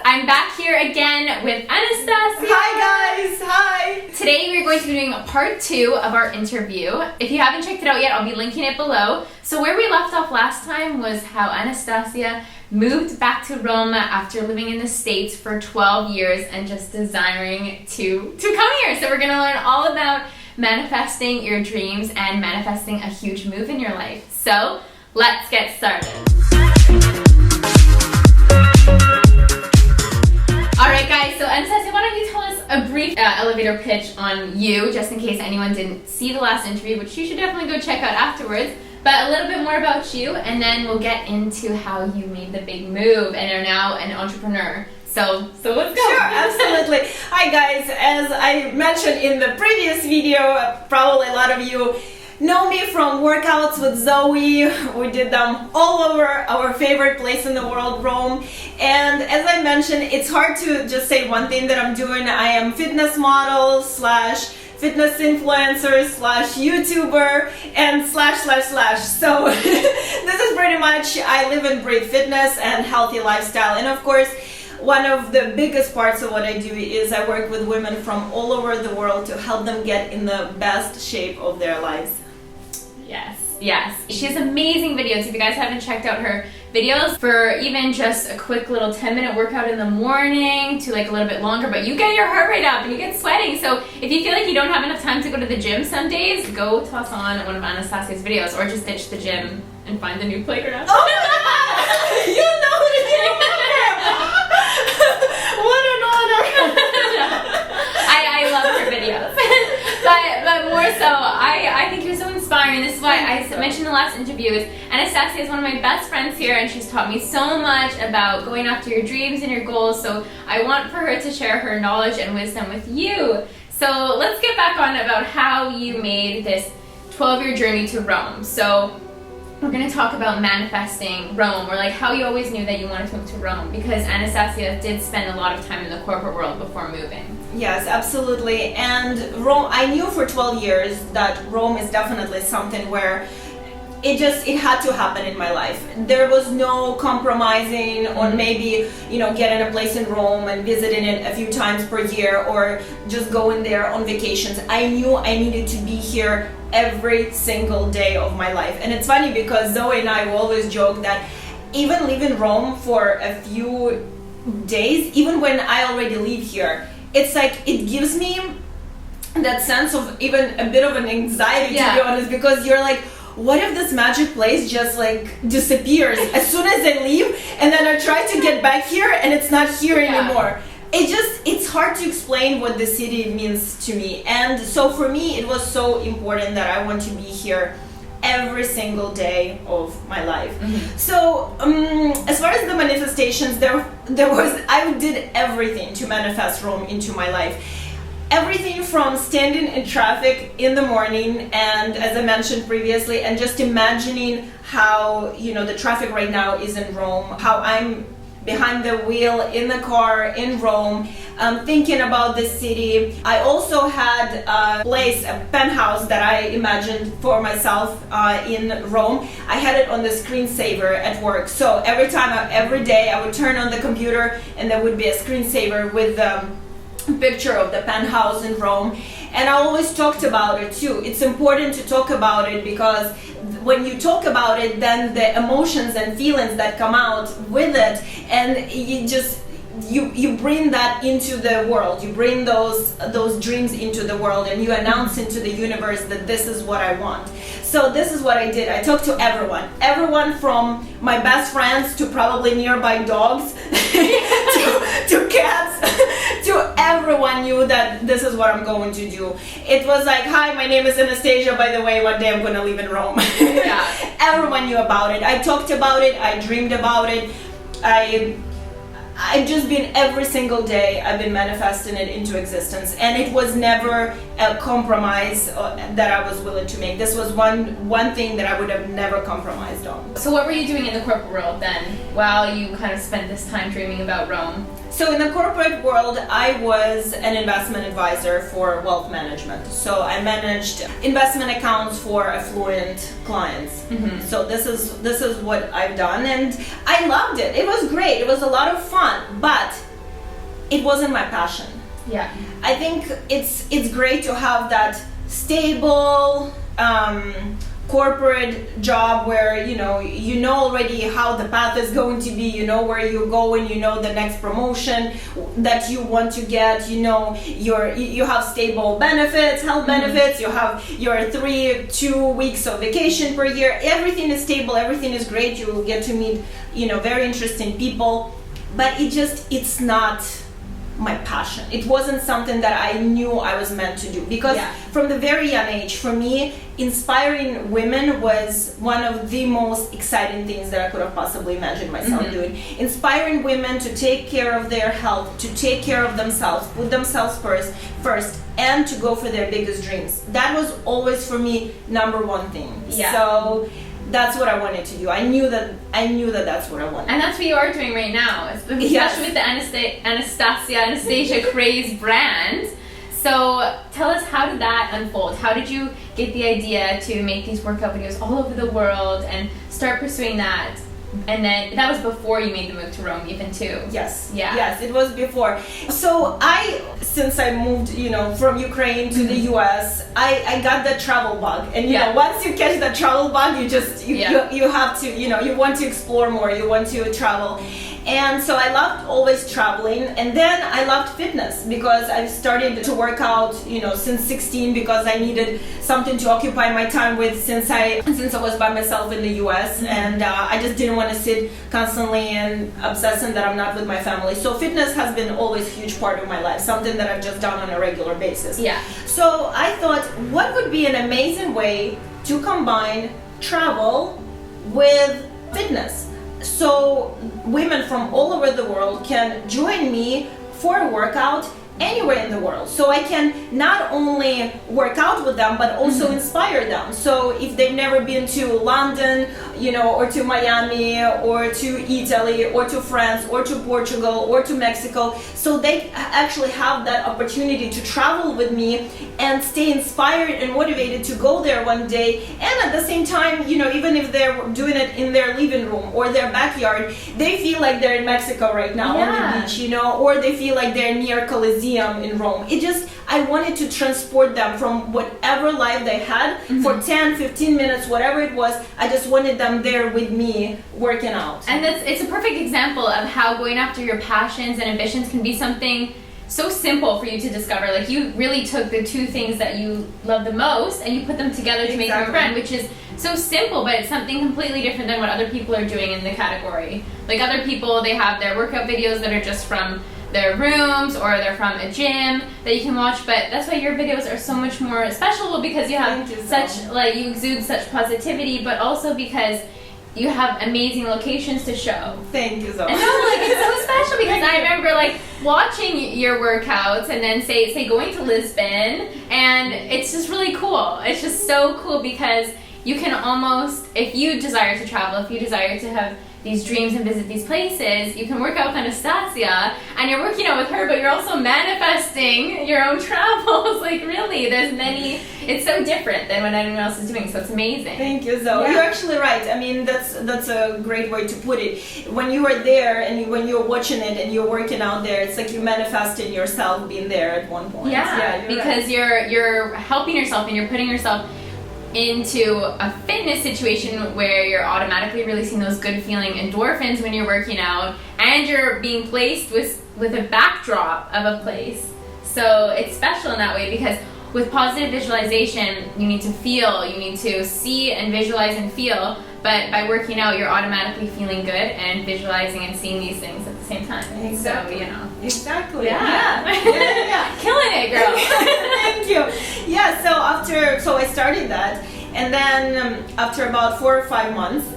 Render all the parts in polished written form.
I'm back here again with Anastasia. Hi guys, hi! Today we're going to be doing part 2 of our interview. If you haven't checked it out yet, I'll be linking it below. So where we left off last time was how Anastasia moved back to Roma after living in the States for 12 years and just desiring to come here. So we're going to learn all about manifesting your dreams and manifesting a huge move in your life. So let's get started. Alright guys, so Anastasia, why don't you tell us a brief elevator pitch on you, just in case anyone didn't see the last interview, which you should definitely go check out afterwards, but a little bit more about you, and then we'll get into how you made the big move and are now an entrepreneur. So let's go. Sure, absolutely. Hi guys, as I mentioned in the previous video, probably a lot of you know me from workouts with Zoe. We did them all over our favorite place in the world, Rome. And as I mentioned, it's hard to just say one thing that I'm doing. I am fitness model / fitness influencer / YouTuber and / So this is pretty much, I live and breathe fitness and healthy lifestyle. And of course, one of the biggest parts of what I do is I work with women from all over the world to help them get in the best shape of their lives. Yes. She has amazing videos. If you guys haven't checked out her videos, for even just a quick little 10-minute workout in the morning to like a little bit longer, but you get your heart rate up and you get sweating. So if you feel like you don't have enough time to go to the gym some days, go toss on one of Anastasia's videos or just ditch the gym and find the new playground. Oh my God! You know what an honor! I love her videos. but more so, I think you're so inspiring. This is why I mentioned in the last interview is Anastasia is one of my best friends here, and she's taught me so much about going after your dreams and your goals. So I want for her to share her knowledge and wisdom with you. So let's get back on about how you made this 12-year journey to Rome. So we're going to talk about manifesting Rome, or like how you always knew that you wanted to move to Rome, because Anastasia did spend a lot of time in the corporate world before moving. Yes, absolutely. And Rome, I knew for 12 years that Rome is definitely something where it had to happen in my life. There was no compromising on maybe, getting a place in Rome and visiting it a few times per year or just going there on vacations. I knew I needed to be here every single day of my life. And it's funny because Zoe and I will always joke that even leaving Rome for a few days, even when I already live here, it's like it gives me that sense of even a bit of an anxiety, to be honest, because you're like, what if this magic place just like disappears as soon as I leave, and then I try to get back here and it's not here anymore. It's hard to explain what the city means to me. And so for me, it was so important that I want to be here every single day of my life. Mm-hmm. So as far as the manifestations, I did everything to manifest Rome into my life. Everything from standing in traffic in the morning, and as I mentioned previously, and just imagining how the traffic right now is in Rome, how I'm behind the wheel in the car in Rome, thinking about the city. I also had a penthouse that I imagined for myself in Rome. I had it on the screensaver at work. So every day I would turn on the computer and there would be a screensaver with the picture of the penthouse in Rome. And I always talked about it too. It's important to talk about it because when you talk about it, then the emotions and feelings that come out with it, and you bring that into the world. You bring those dreams into the world, and you announce into the universe that this is what I want. So this is what I did. I talked to everyone from my best friends to probably nearby dogs to cats, to everyone knew that this is what I'm going to do. It was like, hi, my name is Anastasia. By the way, one day I'm going to live in Rome. Everyone knew about it. I talked about it. I dreamed about it. I've just been every single day, I've been manifesting it into existence, and it was never a compromise that I was willing to make. This was one thing that I would have never compromised on. So what were you doing in the corporate world then, while you kind of spent this time dreaming about Rome? So in the corporate world, I was an investment advisor for wealth management. So I managed investment accounts for affluent clients. Mm-hmm. So this is what I've done, and I loved it. It was great. It was a lot of fun, but it wasn't my passion. Yeah. I think it's great to have that stable corporate job where you know already how the path is going to be, you know where you're going, you know the next promotion that you want to get, you have stable benefits, health benefits, you have your 2 weeks of vacation per year, everything is stable, everything is great, you will get to meet very interesting people, but it's not my passion. It wasn't something that I knew I was meant to do, because from the very young age, for me, inspiring women was one of the most exciting things that I could have possibly imagined myself doing. Inspiring women to take care of their health, to take care of themselves, put themselves first, and to go for their biggest dreams. That was always for me number one thing. Yeah. So that's what I wanted to do. I knew that that's what I wanted. And that's what you are doing right now, especially with the Anastasiya Craze brand. So tell us, how did that unfold? How did you get the idea to make these workout videos all over the world and start pursuing that? And then that was before you made the move to Rome, even too. Yes. Yeah. Yes, it was before. So since I moved, from Ukraine to the US, I got the travel bug. And once you catch the travel bug, you have to, you want to explore more, you want to travel. And so I loved always traveling, and then I loved fitness because I started to work out, since 16, because I needed something to occupy my time with since I was by myself in the US, and I just didn't want to sit constantly and obsessing that I'm not with my family. So fitness has been always a huge part of my life, something that I've just done on a regular basis. Yeah. So I thought, what would be an amazing way to combine travel with fitness? So women from all over the world can join me for a workout anywhere in the world. So I can not only work out with them, but also inspire them. So if they've never been to London, or to Miami, or to Italy, or to France, or to Portugal, or to Mexico, so they actually have that opportunity to travel with me and stay inspired and motivated to go there one day. And at the same time, even if they're doing it in their living room or their backyard, they feel like they're in Mexico right now on the beach, or they feel like they're near Colosseum in Rome. I wanted to transport them from whatever life they had for 10, 15 minutes, whatever it was. I just wanted them there with me working out. And it's a perfect example of how going after your passions and ambitions can be something so simple for you to discover. Like, you really took the two things that you love the most and you put them together to make your brand, which is so simple, but it's something completely different than what other people are doing in the category. Like, other people, they have their workout videos that are just from their rooms, or they're from a gym that you can watch, but that's why your videos are so much more special, because you have you exude such positivity, but also because you have amazing locations to show. Thank you so much. And it's so special, because I remember watching your workouts and then say going to Lisbon, and it's just really cool. It's just so cool, because you can almost, if you desire to travel, if you desire to have these dreams and visit these places, you can work out with Anastasia, and you're working out with her, but you're also manifesting your own travels. Really, it's so different than what anyone else is doing, so it's amazing. Thank you, Zoe. Yeah. You're actually right. I mean, that's a great way to put it. When you are there and when you're watching it and you're working out there, it's like you manifested yourself being there at one point. Yeah, because you're helping yourself and you're putting yourself into a fitness situation where you're automatically releasing those good feeling endorphins when you're working out, and you're being placed with a backdrop of a place. So it's special in that way, because with positive visualization, you need to feel, you need to see and visualize and feel, but by working out, you're automatically feeling good and visualizing and seeing these things at the same time. Exactly. So, Exactly. Yeah. Killing it, girl. Thank you. Yeah, so I started that, and then after about 4 or 5 months,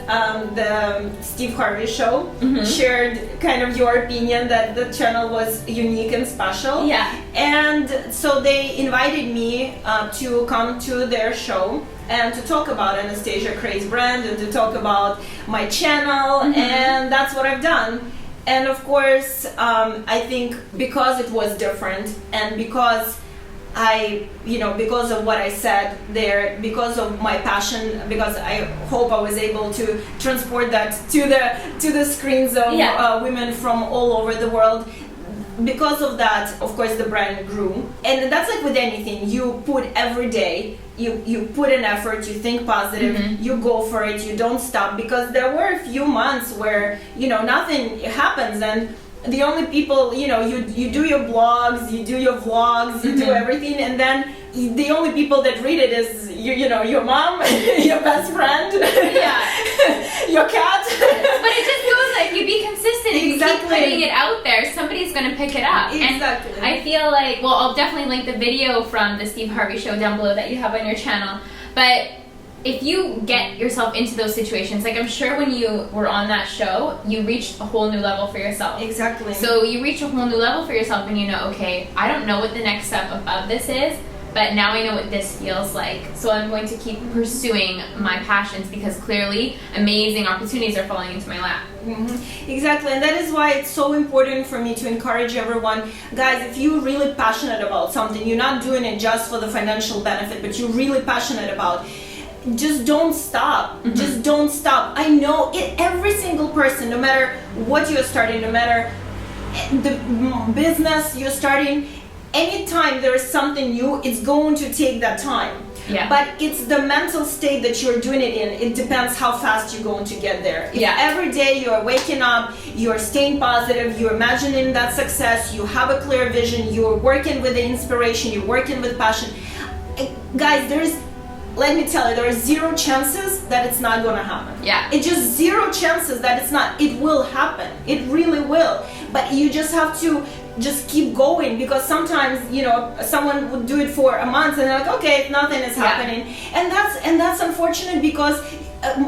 the Steve Harvey show shared kind of your opinion that the channel was unique and special. Yeah. And so they invited me to come to their show and to talk about Anastasiya Craze brand and to talk about my channel, and that's what I've done. And of course, I think because it was different, and because because of what I said there, because of my passion, because I hope I was able to transport that to the screens of women from all over the world, because of that, of course, the brand grew. And that's like with anything. You put every day, you put an effort, you think positive, you go for it, you don't stop. Because there were a few months where, nothing happens, and the only people, you do your blogs, you do your vlogs, you do everything, and then the only people that read it is your mom, your best friend, your cat. But it just goes like, you be consistent. If you keep putting it out there, somebody's going to pick it up. Exactly. And I feel like, well, I'll definitely link the video from the Steve Harvey show down below that you have on your channel. But if you get yourself into those situations, like I'm sure when you were on that show, you reached a whole new level for yourself. Exactly. So you reach a whole new level for yourself and okay, I don't know what the next step of this is, but now I know what this feels like. So I'm going to keep pursuing my passions because clearly amazing opportunities are falling into my lap. Exactly, and that is why it's so important for me to encourage everyone. Guys, if you're really passionate about something, you're not doing it just for the financial benefit, but you're really passionate about, just don't stop. Just don't stop. I know it, every single person, no matter what you're starting, no matter the business you're starting, anytime there is something new, it's going to take that time. Yeah. But it's the mental state that you're doing it in. It depends how fast you're going to get there. If every day you're waking up, you're staying positive, you're imagining that success, you have a clear vision, you're working with the inspiration, you're working with passion. Guys, let me tell you, there are zero chances that it's not going to happen. Yeah. It's just zero chances that it's not. It will happen. It really will. But you just have to just keep going, because sometimes someone would do it for a month and they're like, okay, nothing is happening, and that's unfortunate, because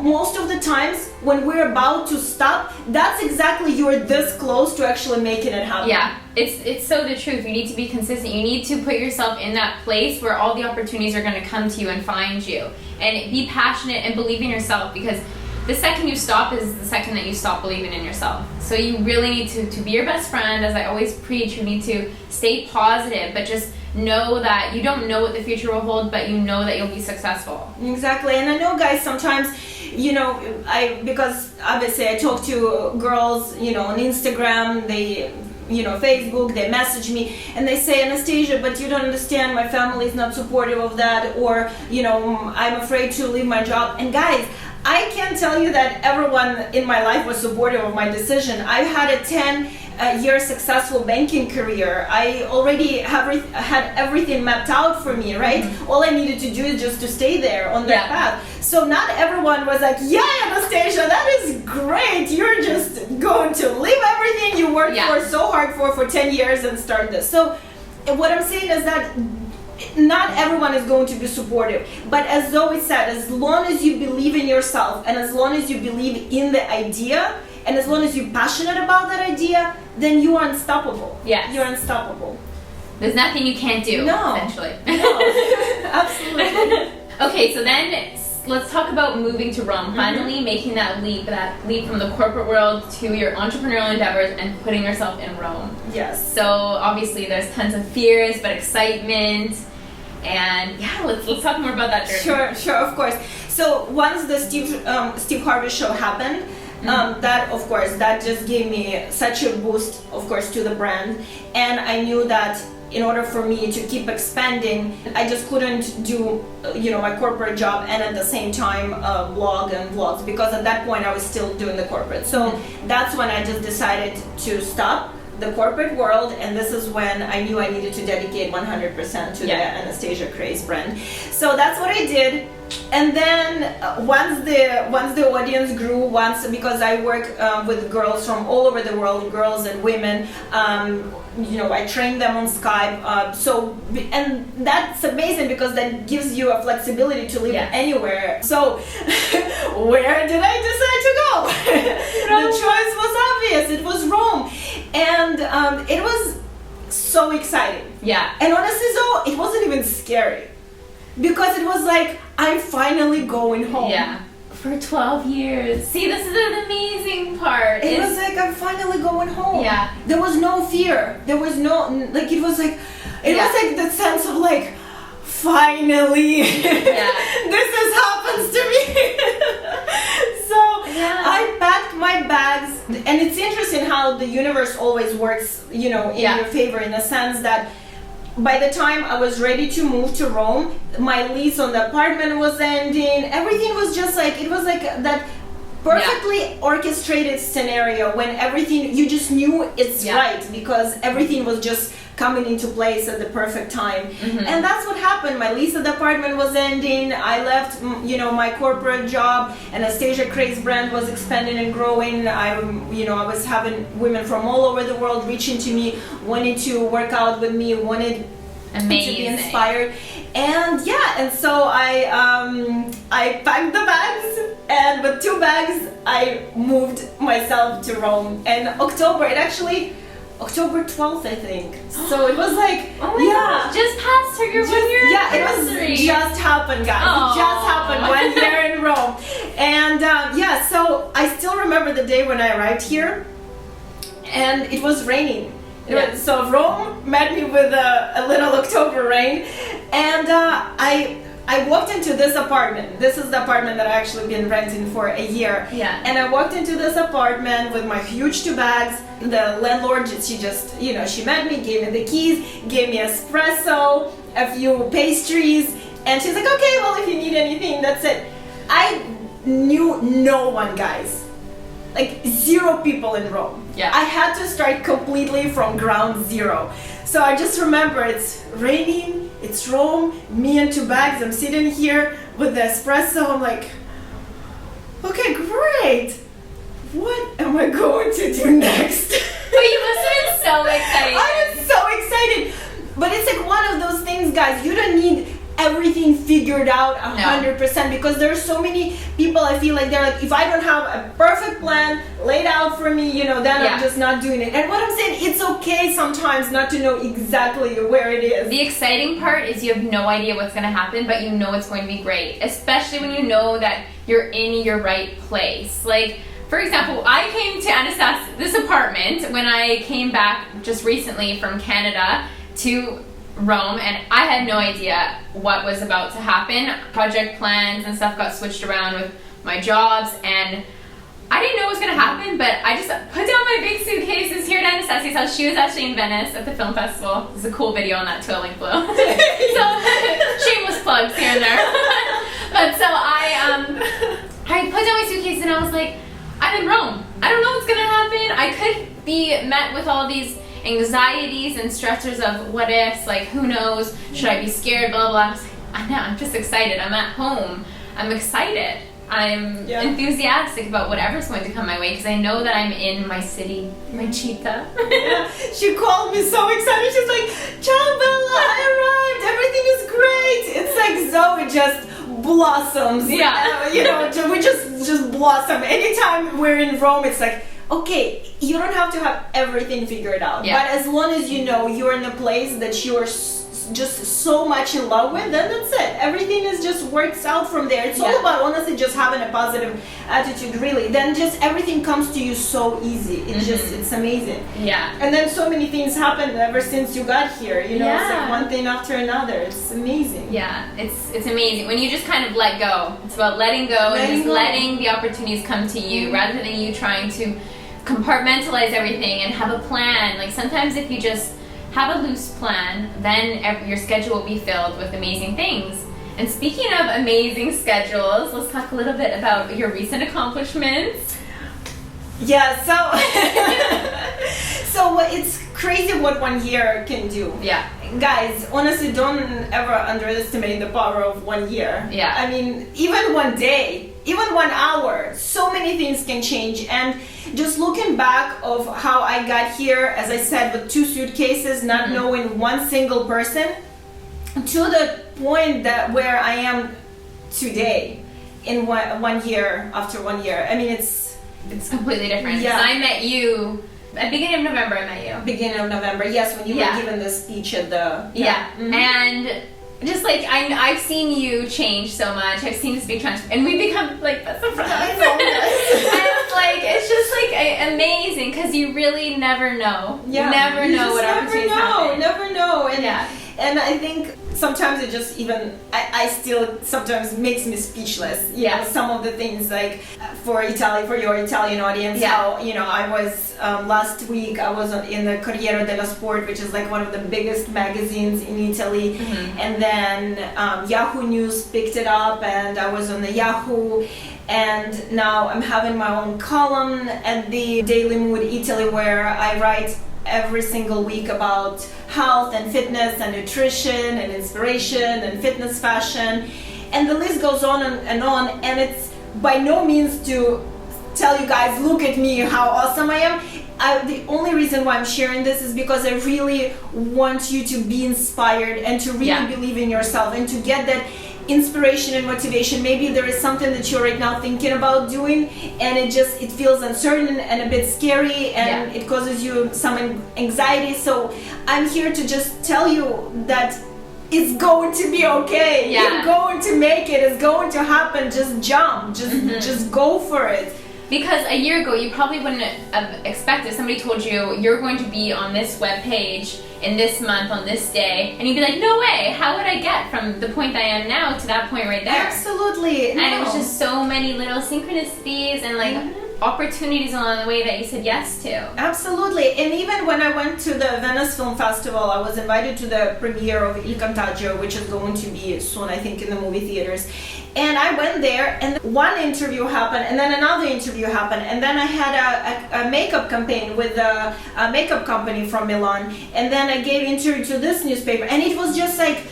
most of the times when we're about to stop, that's exactly, you're this close to actually making it happen. Yeah, it's so the truth. You need to be consistent. You need to put yourself in that place where all the opportunities are going to come to you and find you, and be passionate and believe in yourself, because the second you stop is the second that you stop believing in yourself. So you really need to be your best friend. As I always preach, you need to stay positive, but just know that you don't know what the future will hold, but you know that you'll be successful. Exactly. And I know, guys, sometimes, because obviously I talk to girls, on Instagram, they, Facebook, they message me and they say, Anastasia, but you don't understand, my family is not supportive of that, or, I'm afraid to leave my job. And guys, I can tell you that everyone in my life was supportive of my decision. I had a 10-year successful banking career. I already had everything mapped out for me, right? All I needed to do is just to stay there on that path. So not everyone was like, yeah, Anastasia, that is great. You're just going to leave everything you worked for so hard for 10 years and start this. So what I'm saying is that not everyone is going to be supportive, but as Zoe said, as long as you believe in yourself, and as long as you believe in the idea, and as long as you're passionate about that idea, then you are unstoppable. Yes. You're unstoppable. There's nothing you can't do, essentially. No, absolutely. Okay, so then let's talk about moving to Rome, finally making that leap from the corporate world to your entrepreneurial endeavors and putting yourself in Rome. Yes. So obviously there's tons of fears, but excitement, and let's talk more about that journey. Sure, of course. So once the Steve Harvey show happened, that, of course, that just gave me such a boost, of course, to the brand, and I knew that in order for me to keep expanding, I just couldn't do, my corporate job and at the same time blog and vlogs, because at that point I was still doing the corporate. So that's when I just decided to stop the corporate world, and this is when I knew I needed to dedicate 100% to the Anastasiya Craze brand. So that's what I did. And then once the audience grew, because I work with girls from all over the world, girls and women, I train them on Skype. And that's amazing, because that gives you a flexibility to live anywhere. So where did I decide to go? The choice was obvious. It was Rome, and it was so exciting. Yeah. And honestly, though, it wasn't even scary, because it was like, I'm finally going home. Yeah. For 12 years. See, this is an amazing part. It was like, I'm finally going home. Yeah. There was no fear. There was no, it was like the sense of like, finally, this has happens to me. So Yeah. I packed my bags, and it's interesting how the universe always works, in your favor, in a sense that by the time I was ready to move to Rome, my lease on the apartment was ending. Everything was just like, it was like that perfectly orchestrated scenario when everything, you just knew it's right, because everything was just coming into place at the perfect time. And that's what happened. My lease at the apartment was ending. I left, my corporate job. Anastasiya Craze brand was expanding and growing. I was having women from all over the world reaching to me, wanting to work out with me, wanted to be inspired. And so I packed the bags, and with 2 bags I moved myself to Rome. And October 12th, I think. So it was like, gosh, just past your 1 year anniversary. It just happened, guys. Aww. It just happened 1 year in Rome. And so I still remember the day when I arrived here, and it was raining. So Rome met me with a little October rain, and I walked into this apartment. This is the apartment that I actually been renting for a year. Yeah. And I walked into this apartment with my huge 2 bags. The landlord, she just, she met me, gave me the keys, gave me espresso, a few pastries, and she's like, okay, well, if you need anything, that's it. I knew no one, guys. Like 0 people in Rome. Yeah. I had to start completely from ground zero. So I just remember it's raining, it's Rome, me and 2 bags. I'm sitting here with the espresso. I'm like, okay, great. What am I going to do next? But you must have been so excited. I was so excited. But it's like one of those things, guys, you don't need everything figured out 100%, because there are so many people, I feel like they're like, if I don't have a perfect plan laid out for me, then I'm just not doing it. And what I'm saying, it's okay sometimes not to know exactly where it is. The exciting part is you have no idea what's going to happen, but you know it's going to be great, especially when you know that you're in your right place. Like, for example, I came to Anastasia, this apartment, when I came back just recently from Canada to Rome, and I had no idea what was about to happen. Project plans and stuff got switched around with my jobs, and I didn't know what was going to happen, but I just put down my big suitcases here at Anastasia's house. She was actually in Venice at the film festival. There's a cool video on that too, I'll link below. So, shameless plugs here and there. But so I put down my suitcase, and I was like, I'm in Rome. I don't know what's going to happen. I could be met with all these anxieties and stressors of what ifs, like who knows, should I be scared, blah, blah, blah. I'm just excited. I'm at home. I'm excited. I'm enthusiastic about whatever's going to come my way, because I know that I'm in my city, my città. She called me so excited. She's like, ciao Bella, I arrived. Everything is great. It's like Zoe just blossoms. Yeah. We just blossom. Anytime we're in Rome, it's like, okay, you don't have to have everything figured out. Yeah. But as long as you know you're in a place that you're just so much in love with, then that's it. Everything is just works out from there. It's all about honestly just having a positive attitude, really. Then just everything comes to you so easy. It's amazing. Yeah. And then so many things happened ever since you got here. It's like one thing after another. It's amazing. Yeah, it's amazing when you just kind of let go. It's about letting go and just letting the opportunities come to you, rather than you trying to compartmentalize everything and have a plan. Like sometimes if you just have a loose plan, then your schedule will be filled with amazing things. And speaking of amazing schedules, let's talk a little bit about your recent accomplishments. Yeah, so it's crazy what 1 year can do. Yeah. Guys, honestly, don't ever underestimate the power of 1 year. Yeah. I mean, even 1 day, even 1 hour, so many things can change. And just looking back of how I got here, as I said, with 2 suitcases, not knowing one single person, to the point that where I am today in 1 year, after 1 year. I mean, it's completely different. Yeah. I met you at the beginning of November. I met you. Beginning of November, yes, when you were given the speech at the... And just like I've seen you change so much. I've seen this big transformation, and we've become like best of friends. I know. And it's just like amazing, because you really never know. You never know what opportunities happen. Never know. And And I think sometimes it just even, I still sometimes makes me speechless. You know, some of the things like for your Italian audience, how, you know, I was, last week I was in the Corriere dello Sport, which is like one of the biggest magazines in Italy. And then Yahoo News picked it up and I was on the Yahoo. And now I'm having my own column at the Daily Mood Italy, where I write every single week about health and fitness and nutrition and inspiration and fitness fashion, and the list goes on and on. And it's by no means to tell you guys, look at me, how awesome I am. The only reason why I'm sharing this is because I really want you to be inspired and to really believe in yourself and to get that inspiration and motivation. Maybe there is something that you're right now thinking about doing and it feels uncertain and a bit scary and it causes you some anxiety. So I'm here to just tell you that it's going to be okay. You're going to make it. It's going to happen. Just jump. Just go for it. Because a year ago, you probably wouldn't have expected somebody told you you're going to be on this web page in this month on this day, and you'd be like, no way, how would I get from the point I am now to that point right there? Absolutely. And it was just so many little synchronicities and like opportunities along the way that you said yes to. Absolutely. And even when I went to the Venice Film Festival, I was invited to the premiere of Il Contagio, which is going to be soon, I think, in the movie theaters. And I went there, and one interview happened, and then another interview happened, and then I had a makeup campaign with a makeup company from Milan, and then I gave interview to this newspaper, and it was just like,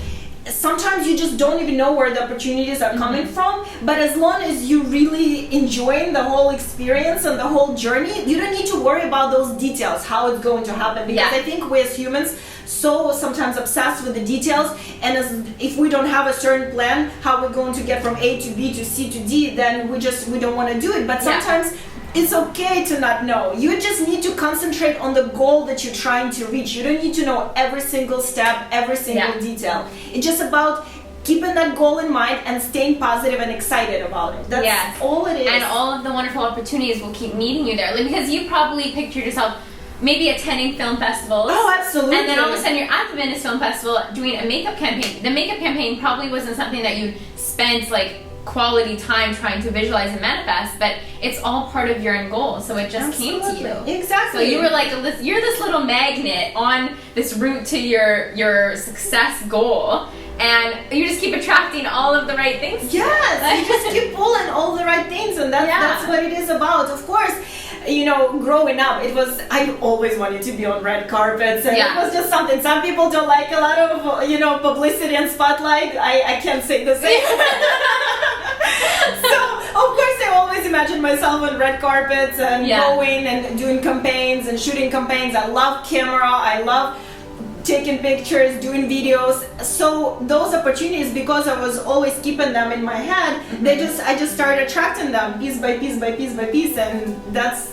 sometimes you just don't even know where the opportunities are coming from, but as long as you really enjoying the whole experience and the whole journey, you don't need to worry about those details, how it's going to happen, because I think we as humans so sometimes obsessed with the details, and if we don't have a certain plan how we're going to get from A to B to C to D, then we don't want to do it. But sometimes it's okay to not know. You just need to concentrate on the goal that you're trying to reach. You don't need to know every single step, every single detail. It's just about keeping that goal in mind and staying positive and excited about it. That's all it is. And all of the wonderful opportunities will keep meeting you there. Like, because you probably pictured yourself maybe attending film festivals. Oh, absolutely. And then all of a sudden you're at the Venice Film Festival doing a makeup campaign. The makeup campaign probably wasn't something that you spent like quality time trying to visualize and manifest, but it's all part of your end goal, so it just came to you. Exactly. So you were like, you're this little magnet on this route to your success goal, and you just keep attracting all of the right things. Yes, you just keep pulling all the right things, and that's what it is about. Of course, you know, growing up, I always wanted to be on red carpets, and it was just something. Some people don't like a lot of, you know, publicity and spotlight. I can't say the same. So, of course, I always imagined myself on red carpets and going and doing campaigns and shooting campaigns. I love camera. I love taking pictures, doing videos. So those opportunities, because I was always keeping them in my head, I just started attracting them piece by piece by piece by piece, and that's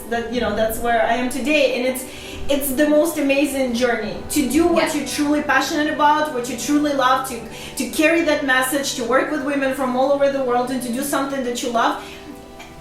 where I am today. And it's the most amazing journey to do what you're truly passionate about, what you truly love, to carry that message, to work with women from all over the world, and to do something that you love.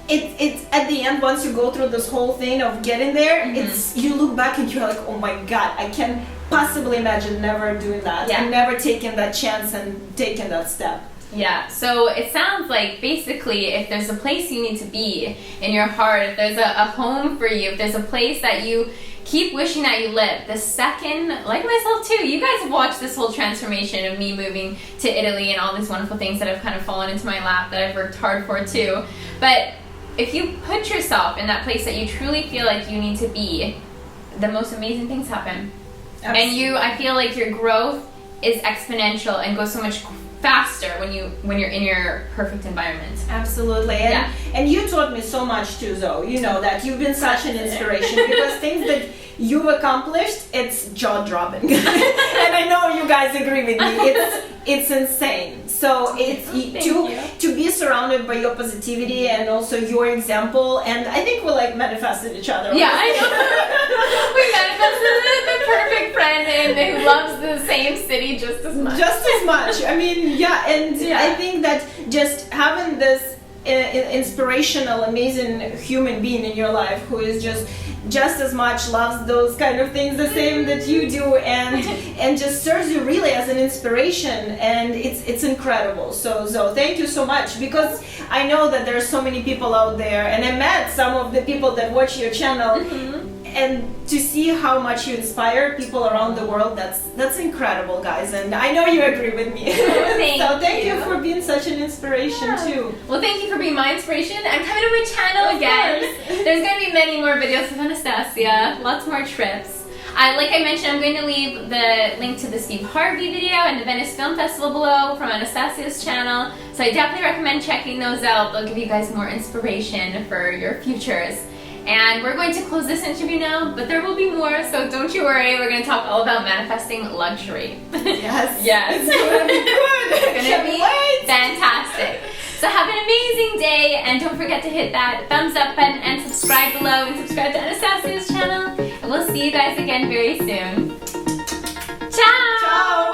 It's at the end, once you go through this whole thing of getting there, you look back and you're like, oh my God, I can't possibly imagine never doing that and never taking that chance and taking that step. Yeah, so it sounds like basically if there's a place you need to be in your heart, if there's a home for you, if there's a place that you keep wishing that you lived, the second, like myself too, you guys have watched this whole transformation of me moving to Italy and all these wonderful things that have kind of fallen into my lap that I've worked hard for too. But if you put yourself in that place that you truly feel like you need to be, the most amazing things happen. Absolutely. And I feel like your growth is exponential and goes so much faster when you're in your perfect environment. Absolutely. And you taught me so much too, Zoe. You know that you've been such an inspiration because things that you've accomplished, it's jaw-dropping. And I know you guys agree with me. It's insane. So it's to be surrounded by your positivity and also your example, and I think we like manifested each other. Yeah, I know. We manifested the perfect friend who loves the same city just as much. Just as much. I mean, I think that just having this inspirational, amazing human being in your life who is just just as much loves those kind of things the same that you do, and just serves you really as an inspiration, and it's incredible. So thank you so much, because I know that there are so many people out there, and I met some of the people that watch your channel, and to see how much you inspire people around the world, that's incredible, guys, and I know you agree with me. Thank you for being such an inspiration too. Well, thank you for being my inspiration, and coming to my channel again. There's going to be many more videos of Anastasia, lots more trips. Like I mentioned, I'm going to leave the link to the Steve Harvey video and the Venice Film Festival below from Anastasia's channel, so I definitely recommend checking those out. They'll give you guys more inspiration for your futures. And we're going to close this interview now, but there will be more, so don't you worry. We're going to talk all about manifesting luxury. Yes. Yes. It's going to be good. It's going to be fantastic. So have an amazing day, and don't forget to hit that thumbs up button and subscribe below, and subscribe to Anastasia's channel. And we'll see you guys again very soon. Ciao! Ciao!